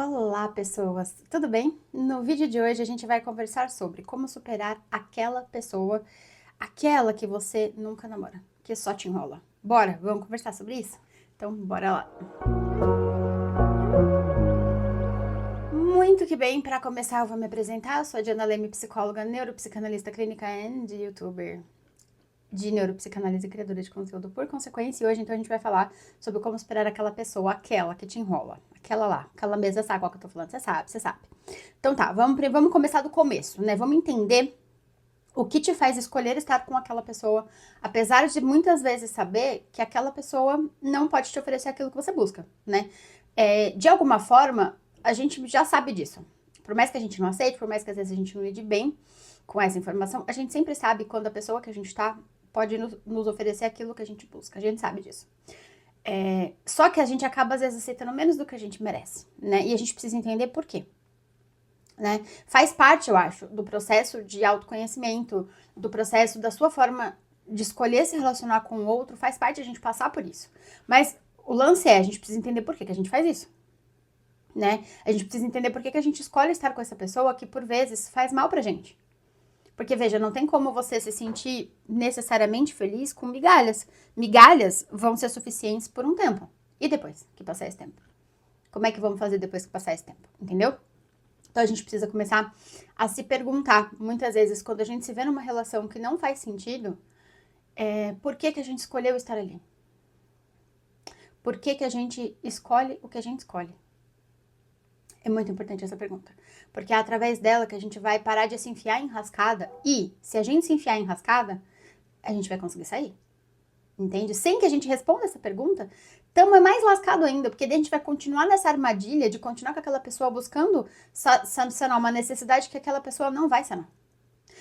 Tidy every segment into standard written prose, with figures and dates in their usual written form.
Olá, pessoas! Tudo bem? No vídeo de hoje a gente vai conversar sobre como superar aquela pessoa, aquela que você nunca namora, que só te enrola. Bora, vamos conversar sobre isso? Então, bora lá! Muito que bem, para começar eu vou me apresentar. Eu sou a Diana Leme, psicóloga, neuropsicanalista clínica e youtuber de neuropsicanálise e criadora de conteúdo por consequência. E hoje, então, a gente vai falar sobre como superar aquela pessoa, aquela que te enrola. Aquela lá, aquela mesa, sabe qual que eu tô falando? Você sabe, você sabe. Então tá, vamos começar do começo, né? Vamos entender o que te faz escolher estar com aquela pessoa, apesar de muitas vezes saber que aquela pessoa não pode te oferecer aquilo que você busca, né? De alguma forma, a gente já sabe disso. Por mais que a gente não aceite, por mais que às vezes a gente não lide bem com essa informação, a gente sempre sabe quando a pessoa que a gente tá pode nos oferecer aquilo que a gente busca. A gente sabe disso. Só que a gente acaba, às vezes, aceitando menos do que a gente merece, né? E a gente precisa entender por quê. Né? Faz parte, eu acho, do processo de autoconhecimento, do processo da sua forma de escolher se relacionar com o outro, faz parte a gente passar por isso. Mas o lance a gente precisa entender por que a gente faz isso. Né? A gente precisa entender por que a gente escolhe estar com essa pessoa que, por vezes, faz mal pra gente. Porque, veja, não tem como você se sentir necessariamente feliz com migalhas. Migalhas vão ser suficientes por um tempo. E depois que passar esse tempo? Como é que vamos fazer depois que passar esse tempo? Entendeu? Então, a gente precisa começar a se perguntar, muitas vezes, quando a gente se vê numa relação que não faz sentido, por que a gente escolheu estar ali? Por que a gente escolhe o que a gente escolhe? É muito importante essa pergunta, porque é através dela que a gente vai parar de se enfiar em enrascada e, se a gente se enfiar em enrascada, a gente vai conseguir sair, entende? Sem que a gente responda essa pergunta, então é mais lascado ainda, porque daí a gente vai continuar nessa armadilha de continuar com aquela pessoa buscando sanar uma necessidade que aquela pessoa não vai sanar.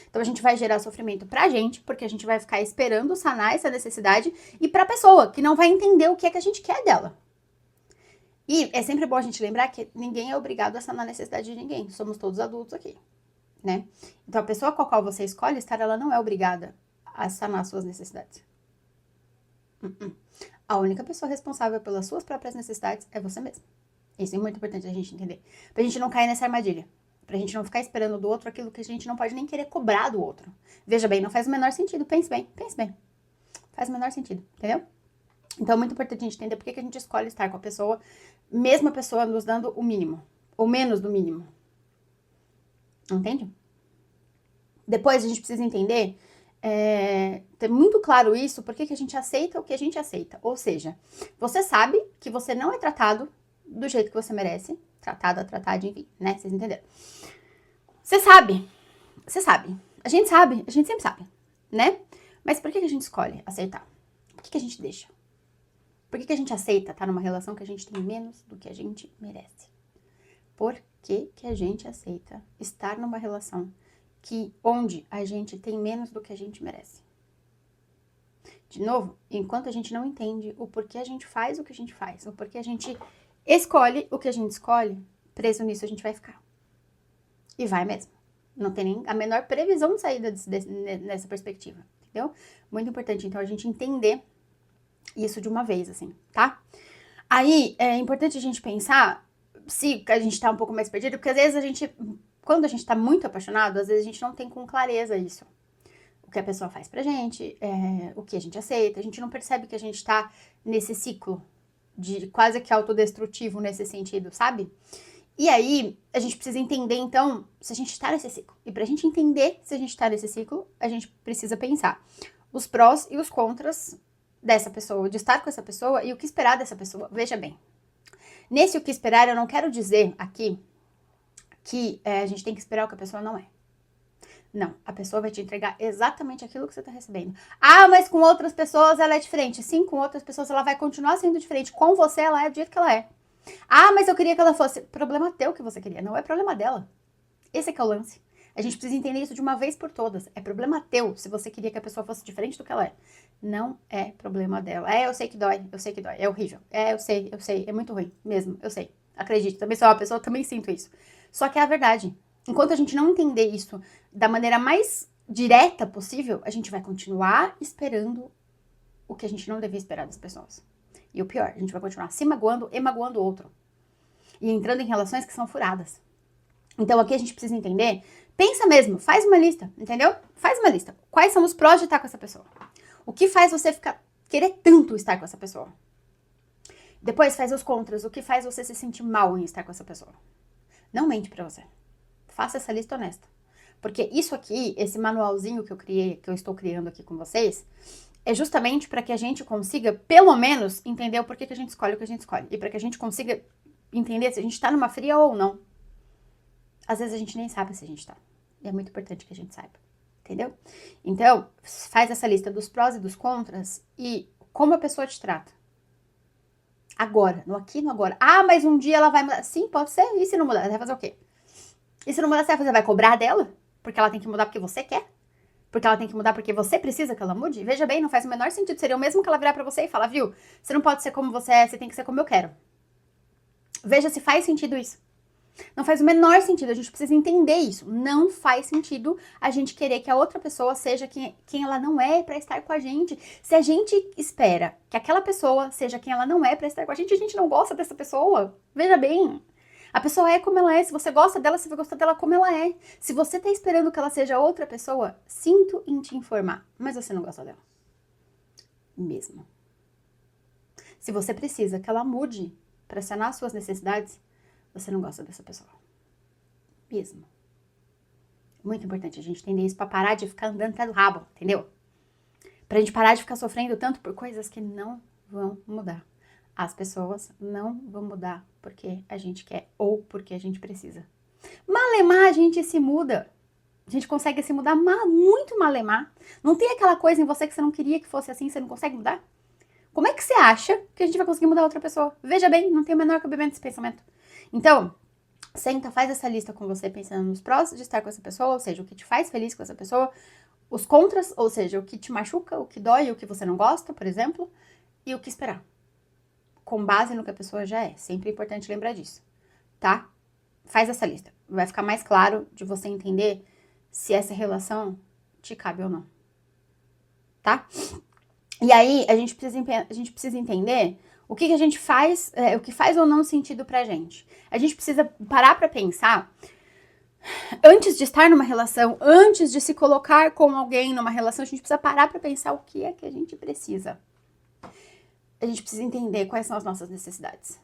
Então a gente vai gerar sofrimento pra gente, porque a gente vai ficar esperando sanar essa necessidade, e pra pessoa, que não vai entender o que é que a gente quer dela. E é sempre bom a gente lembrar que ninguém é obrigado a sanar a necessidade de ninguém. Somos todos adultos aqui, né? Então a pessoa com a qual você escolhe estar, ela não é obrigada a sanar suas necessidades. A única pessoa responsável pelas suas próprias necessidades é você mesmo. Isso é muito importante a gente entender. Pra gente não cair nessa armadilha. Pra gente não ficar esperando do outro aquilo que a gente não pode nem querer cobrar do outro. Veja bem, não faz o menor sentido. Pense bem, pense bem. Faz o menor sentido, entendeu? Então é muito importante a gente entender por que a gente escolhe estar com a pessoa, mesmo a pessoa nos dando o mínimo, ou menos do mínimo. Entende? Depois a gente precisa entender, ter muito claro isso, por que a gente aceita o que a gente aceita. Ou seja, você sabe que você não é tratado do jeito que você merece, tratado, tratado, enfim, né? Vocês entenderam? Você sabe, a gente sempre sabe, né? Mas por que a gente escolhe aceitar? Por que a gente deixa? Por que a gente aceita estar numa relação que a gente tem menos do que a gente merece? Por que a gente aceita estar numa relação onde a gente tem menos do que a gente merece? De novo, enquanto a gente não entende o porquê a gente faz o que a gente faz, o porquê a gente escolhe o que a gente escolhe, preso nisso a gente vai ficar. E vai mesmo. Não tem nem a menor previsão de saída nessa perspectiva, entendeu? Muito importante, então, a gente entender isso de uma vez, assim, tá? Aí, é importante a gente pensar se a gente tá um pouco mais perdido, porque às vezes quando a gente tá muito apaixonado, às vezes a gente não tem com clareza isso. O que a pessoa faz pra gente, o que a gente aceita, a gente não percebe que a gente tá nesse ciclo de quase que autodestrutivo nesse sentido, sabe? E aí, a gente precisa entender, então, se a gente tá nesse ciclo. E pra gente entender se a gente tá nesse ciclo, a gente precisa pensar os prós e os contras dessa pessoa, de estar com essa pessoa e o que esperar dessa pessoa. Veja bem, nesse o que esperar, eu não quero dizer aqui que a gente tem que esperar o que a pessoa não é. Não, a pessoa vai te entregar exatamente aquilo que você tá recebendo. Ah, mas com outras pessoas ela é diferente. Sim, com outras pessoas ela vai continuar sendo diferente. Com você ela é do jeito que ela é. Ah, mas eu queria que ela fosse. Problema teu que você queria, não é problema dela. Esse é que é o lance. A gente precisa entender isso de uma vez por todas. É problema teu se você queria que a pessoa fosse diferente do que ela é. Não é problema dela. Eu sei que dói, é horrível. Eu sei, é muito ruim mesmo, eu sei. Acredito, também sou uma pessoa, também sinto isso. Só que é a verdade. Enquanto a gente não entender isso da maneira mais direta possível, a gente vai continuar esperando o que a gente não devia esperar das pessoas. E o pior, a gente vai continuar se magoando e magoando o outro. e entrando em relações que são furadas. Então aqui a gente precisa entender, pensa mesmo, faz uma lista, entendeu? Faz uma lista. Quais são os prós de estar com essa pessoa? O que faz você querer tanto estar com essa pessoa? Depois faz os contras, o que faz você se sentir mal em estar com essa pessoa? Não mente pra você. Faça essa lista honesta. Porque isso aqui, esse manualzinho que eu estou criando aqui com vocês, é justamente para que a gente consiga, pelo menos, entender o porquê que a gente escolhe o que a gente escolhe. E para que a gente consiga entender se a gente tá numa fria ou não. Às vezes a gente nem sabe se a gente tá. E é muito importante que a gente saiba. Entendeu? Então, faz essa lista dos prós e dos contras e como a pessoa te trata. Agora, no aqui e no agora. Ah, mas um dia ela vai mudar. Sim, pode ser. E se não mudar? Ela vai fazer o quê? E se não mudar, você vai cobrar dela? Porque ela tem que mudar porque você quer? Porque ela tem que mudar porque você precisa que ela mude? Veja bem, não faz o menor sentido. Seria o mesmo que ela virar pra você e falar, viu? Você não pode ser como você é, você tem que ser como eu quero. Veja se faz sentido isso. Não faz o menor sentido, a gente precisa entender isso. Não faz sentido a gente querer que a outra pessoa seja quem ela não é pra estar com a gente. Se a gente espera que aquela pessoa seja quem ela não é pra estar com a gente não gosta dessa pessoa. Veja bem. A pessoa é como ela é. Se você gosta dela, você vai gostar dela como ela é. Se você tá esperando que ela seja outra pessoa, sinto em te informar, mas você não gosta dela. Mesmo. Se você precisa que ela mude pra sanar suas necessidades, você não gosta dessa pessoa. Mesmo. Muito importante a gente entender isso pra parar de ficar andando pelo rabo, entendeu? Pra gente parar de ficar sofrendo tanto por coisas que não vão mudar. As pessoas não vão mudar porque a gente quer ou porque a gente precisa. Malemar a gente se muda. A gente consegue se mudar muito malemar. Não tem aquela coisa em você que você não queria que fosse assim, você não consegue mudar? Como é que você acha que a gente vai conseguir mudar outra pessoa? Veja bem, não tem o menor cabimento desse pensamento. Então, senta, faz essa lista com você pensando nos prós de estar com essa pessoa, ou seja, o que te faz feliz com essa pessoa, os contras, ou seja, o que te machuca, o que dói, o que você não gosta, por exemplo, e o que esperar. Com base no que a pessoa já é. Sempre é importante lembrar disso, tá? Faz essa lista. Vai ficar mais claro de você entender se essa relação te cabe ou não, tá? E aí, a gente precisa entender o que a gente faz, o que faz ou não sentido pra gente. A gente precisa parar pra pensar, antes de estar numa relação, antes de se colocar com alguém numa relação, a gente precisa parar pra pensar o que é que a gente precisa. A gente precisa entender quais são as nossas necessidades.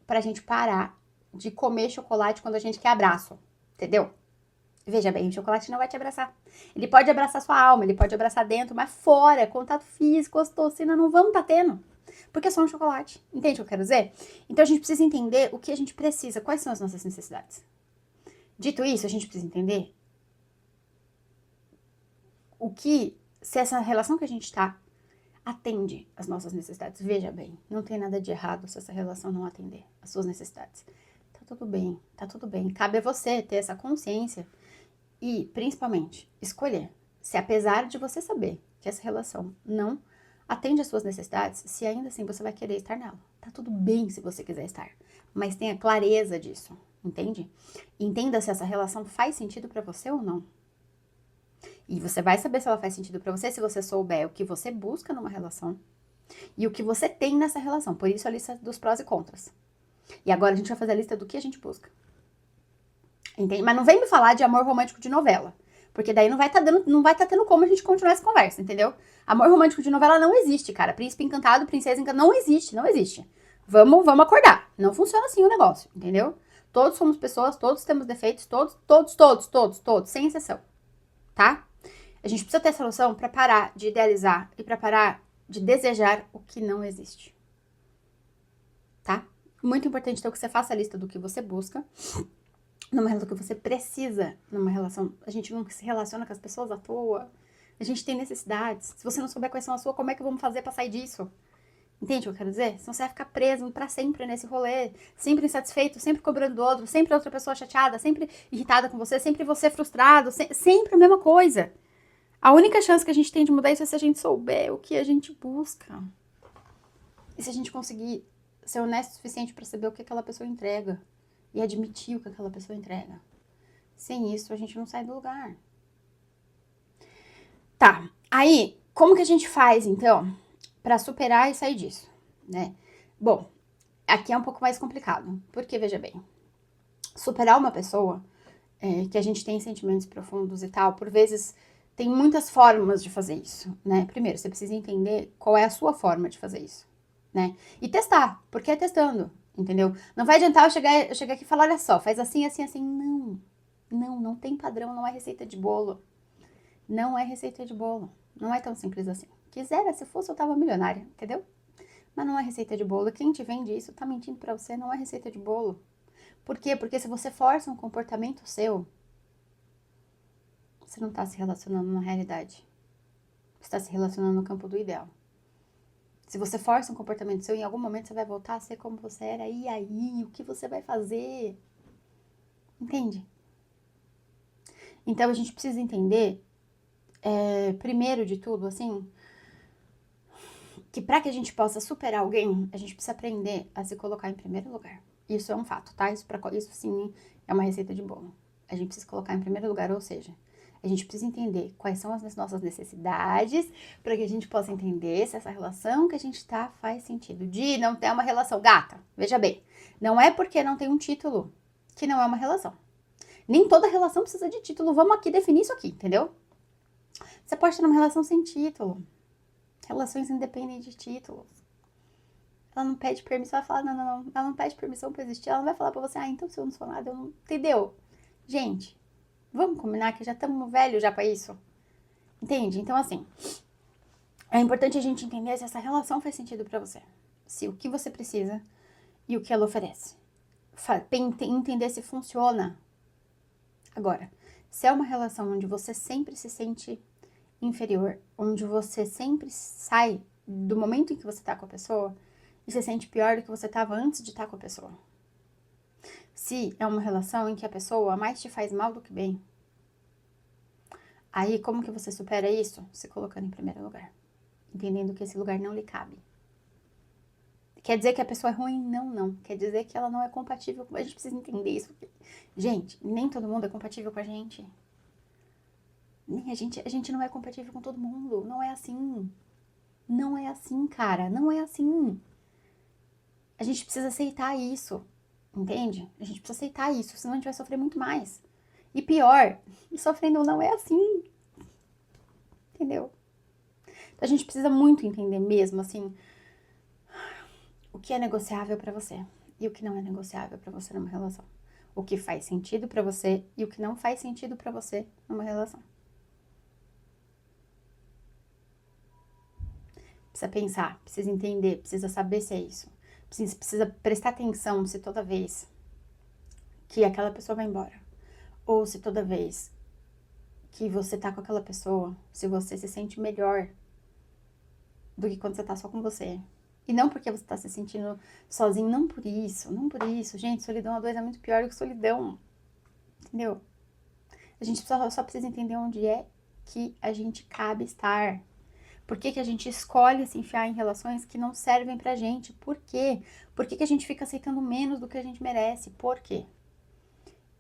Pra gente parar de comer chocolate quando a gente quer abraço, entendeu? Veja bem, o chocolate não vai te abraçar. Ele pode abraçar sua alma, ele pode abraçar dentro, mas fora, contato físico, ocitocina, não vamos tá tendo. Porque é só um chocolate. Entende o que eu quero dizer? Então a gente precisa entender o que a gente precisa, quais são as nossas necessidades. Dito isso, a gente precisa entender se essa relação que a gente tá atende às nossas necessidades. Veja bem, não tem nada de errado se essa relação não atender às suas necessidades. Tá tudo bem, tá tudo bem. Cabe a você ter essa consciência e, principalmente, escolher se, apesar de você saber que essa relação não atende às suas necessidades, se ainda assim você vai querer estar nela. Tá tudo bem se você quiser estar, mas tenha clareza disso, entende? Entenda se essa relação faz sentido pra você ou não. E você vai saber se ela faz sentido pra você se você souber o que você busca numa relação e o que você tem nessa relação. Por isso a lista dos prós e contras. E agora a gente vai fazer a lista do que a gente busca. Entende? Mas não vem me falar de amor romântico de novela. Porque daí não vai tá tendo como a gente continuar essa conversa, entendeu? Amor romântico de novela não existe, cara. Príncipe encantado, princesa encantada, não existe, não existe. Vamos acordar. Não funciona assim o negócio, entendeu? Todos somos pessoas, todos temos defeitos, todos, sem exceção. Tá? A gente precisa ter essa noção pra parar de idealizar e pra parar de desejar o que não existe. Tá? Muito importante, então, que você faça a lista do que você busca numa relação que você precisa, numa relação. A gente não se relaciona com as pessoas à toa. A gente tem necessidades. Se você não souber quais são as suas, como é que vamos fazer pra sair disso? Entende o que eu quero dizer? Senão você vai ficar preso pra sempre nesse rolê, sempre insatisfeito, sempre cobrando do outro, sempre outra pessoa chateada, sempre irritada com você, sempre você frustrado, sempre a mesma coisa. A única chance que a gente tem de mudar isso é se a gente souber o que a gente busca. E se a gente conseguir ser honesto o suficiente pra saber o que aquela pessoa entrega. E admitir o que aquela pessoa entrega. Sem isso, a gente não sai do lugar. Tá, aí, como que a gente faz, então, pra superar e sair disso, né? Bom, aqui é um pouco mais complicado, porque, veja bem, superar uma pessoa que a gente tem sentimentos profundos e tal, por vezes tem muitas formas de fazer isso, né? Primeiro, você precisa entender qual é a sua forma de fazer isso, né? E testar, porque é testando, entendeu? Não vai adiantar eu chegar aqui e falar, olha só, faz assim, assim, assim. Não tem padrão, não é receita de bolo. Não é receita de bolo. Não é tão simples assim. Quisera, se fosse, eu tava milionária, entendeu? Mas não é receita de bolo. Quem te vende isso tá mentindo pra você, não é receita de bolo. Por quê? Porque se você força um comportamento seu, você não tá se relacionando na realidade. Você tá se relacionando no campo do ideal. Se você força um comportamento seu, em algum momento você vai voltar a ser como você era. E aí, o que você vai fazer? Entende? Então a gente precisa entender, primeiro de tudo, assim, que para que a gente possa superar alguém, a gente precisa aprender a se colocar em primeiro lugar. Isso é um fato, tá? Isso sim é uma receita de bolo. A gente precisa colocar em primeiro lugar, ou seja, a gente precisa entender quais são as nossas necessidades para que a gente possa entender se essa relação que a gente tá faz sentido. De não ter uma relação gata. Veja bem, não é porque não tem um título que não é uma relação. Nem toda relação precisa de título. Vamos aqui definir isso aqui, entendeu? Você pode ter uma relação sem título. Relações independem de títulos. Ela não pede permissão, ela fala, não. Ela não pede permissão pra existir. Ela não vai falar pra você, então se eu não sou nada, eu não... Entendeu? Gente, vamos combinar que já estamos velhos já pra isso? Entende? Então, assim, é importante a gente entender se essa relação faz sentido pra você. Se o que você precisa e o que ela oferece. Entender se funciona. Agora, se é uma relação onde você sempre se sente inferior, onde você sempre sai do momento em que você tá com a pessoa e se sente pior do que você tava antes de estar com a pessoa. Se é uma relação em que a pessoa mais te faz mal do que bem, aí como que você supera isso? Se colocando em primeiro lugar, entendendo que esse lugar não lhe cabe. Quer dizer que a pessoa é ruim? Não. Quer dizer que ela não é compatível com... A gente precisa entender isso. Gente, nem todo mundo é compatível com a gente. Nem a gente não é compatível com todo mundo. Não é assim. Não é assim, cara. Não é assim. A gente precisa aceitar isso. Entende? A gente precisa aceitar isso, senão a gente vai sofrer muito mais. E pior, sofrendo não é assim. Entendeu? Então a gente precisa muito entender mesmo, assim, o que é negociável pra você e o que não é negociável pra você numa relação. O que faz sentido pra você e o que não faz sentido pra você numa relação. Precisa pensar, precisa entender, precisa saber se é isso. Precisa prestar atenção se toda vez que aquela pessoa vai embora, ou se toda vez que você tá com aquela pessoa, se você se sente melhor do que quando você tá só com você. E não porque você tá se sentindo sozinho, não por isso. Gente, solidão a dois é muito pior do que solidão, entendeu? A gente só precisa entender onde é que a gente cabe estar. Por que a gente escolhe se enfiar em relações que não servem pra gente? Por quê? Por que a gente fica aceitando menos do que a gente merece? Por quê?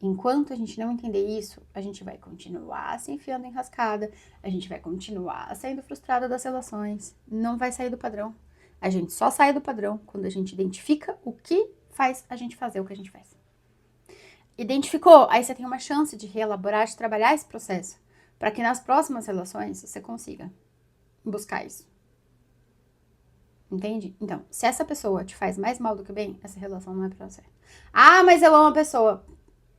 Enquanto a gente não entender isso, a gente vai continuar se enfiando em rascada, a gente vai continuar saindo frustrada das relações, não vai sair do padrão. A gente só sai do padrão quando a gente identifica o que faz a gente fazer o que a gente faz. Identificou, aí você tem uma chance de reelaborar, de trabalhar esse processo, para que nas próximas relações você consiga buscar isso. Entende? Então, se essa pessoa te faz mais mal do que bem, essa relação não é pra você. Ah, mas eu amo a pessoa.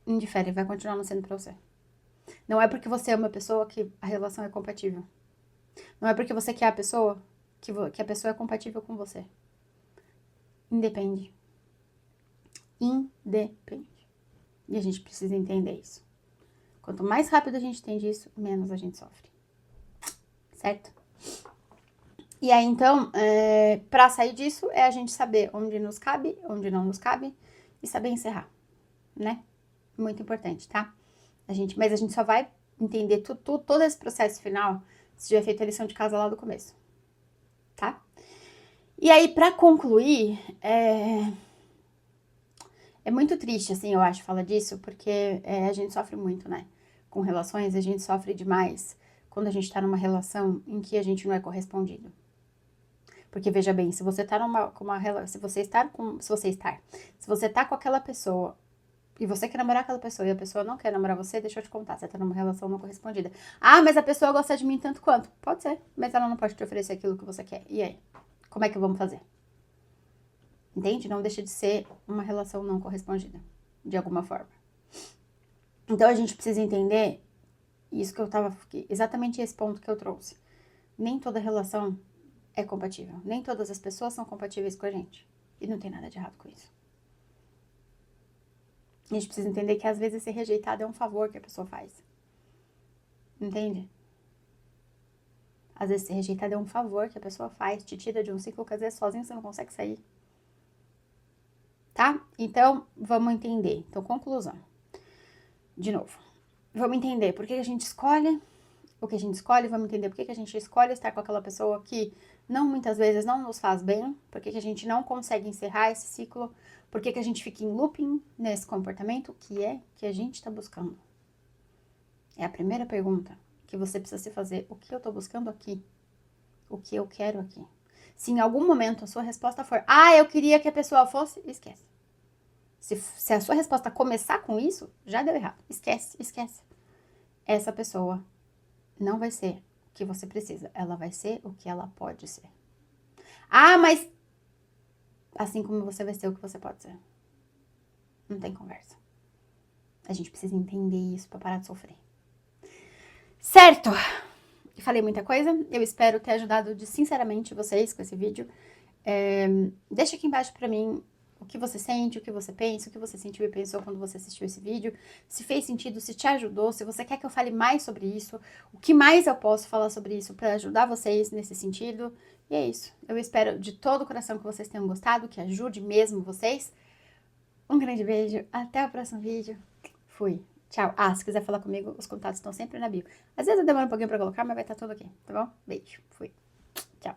Indifere, vai continuar não sendo pra você. Não é porque você ama a pessoa que a relação é compatível. Não é porque você quer a pessoa que a pessoa é compatível com você. Independe. Independe. E a gente precisa entender isso. Quanto mais rápido a gente entende isso, menos a gente sofre. Certo? E aí, então, pra sair disso, é a gente saber onde nos cabe, onde não nos cabe, e saber encerrar, né? Muito importante, tá? Mas a gente só vai entender todo esse processo final se tiver feito a lição de casa lá do começo, tá? E aí, pra concluir, é muito triste, assim, eu acho, falar disso, porque a gente sofre muito, né? Com relações, a gente sofre demais quando a gente tá numa relação em que a gente não é correspondido. Porque veja bem, se você tá se você tá com aquela pessoa e você quer namorar aquela pessoa e a pessoa não quer namorar você, deixa eu te contar, você tá numa relação não correspondida. Ah, mas a pessoa gosta de mim tanto quanto. Pode ser, mas ela não pode te oferecer aquilo que você quer. E aí? Como é que vamos fazer? Entende? Não deixa de ser uma relação não correspondida, de alguma forma. Então a gente precisa entender isso que eu tava, exatamente esse ponto que eu trouxe. Nem toda relação é compatível. Nem todas as pessoas são compatíveis com a gente. E não tem nada de errado com isso. A gente precisa entender que às vezes ser rejeitado é um favor que a pessoa faz. Entende? Às vezes ser rejeitado é um favor que a pessoa faz, te tira de um ciclo que às vezes sozinho você não consegue sair. Tá? Então, vamos entender. Então, conclusão. De novo. Vamos entender por que a gente escolhe o que a gente escolhe, vamos entender por que a gente escolhe estar com aquela pessoa que muitas vezes não nos faz bem, por que a gente não consegue encerrar esse ciclo, por que a gente fica em looping nesse comportamento, que é que a gente está buscando. É a primeira pergunta que você precisa se fazer, o que eu tô buscando aqui? O que eu quero aqui? Se em algum momento a sua resposta for, eu queria que a pessoa fosse, esquece. Se a sua resposta começar com isso, já deu errado. Esquece. Essa pessoa não vai ser o que você precisa. Ela vai ser o que ela pode ser. Mas assim como você vai ser o que você pode ser. Não tem conversa. A gente precisa entender isso pra parar de sofrer. Certo! Falei muita coisa. Eu espero ter ajudado sinceramente vocês com esse vídeo. Deixa aqui embaixo pra mim o que você sente, o que você pensa, o que você sentiu e pensou quando você assistiu esse vídeo. Se fez sentido, se te ajudou, se você quer que eu fale mais sobre isso, o que mais eu posso falar sobre isso para ajudar vocês nesse sentido. E é isso. Eu espero de todo o coração que vocês tenham gostado, que ajude mesmo vocês. Um grande beijo, até o próximo vídeo. Fui. Tchau. Se quiser falar comigo, os contatos estão sempre na bio. Às vezes eu demoro um pouquinho pra colocar, mas vai estar tudo aqui, tá bom? Beijo. Fui. Tchau.